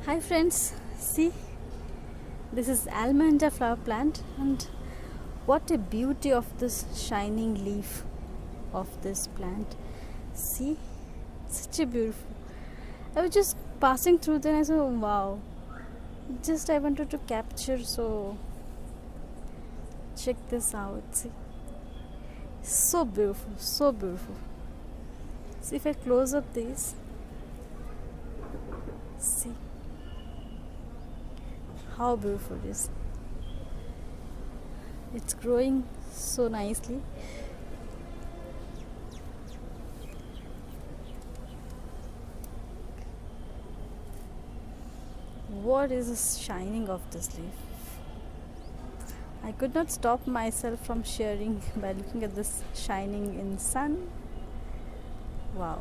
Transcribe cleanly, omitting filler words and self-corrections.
Hi friends, see, this is almanda flower plant, and what a beauty of this shining leaf of this plant. See, such a beautiful. I was just passing through there and I said, oh, wow. Just I wanted to capture, so check this out. See, so beautiful, so beautiful. See, if I close up these, see how beautiful it is. It's growing so nicely. What is the shining of this leaf? I could not stop myself from sharing by looking at this shining in sun. Wow.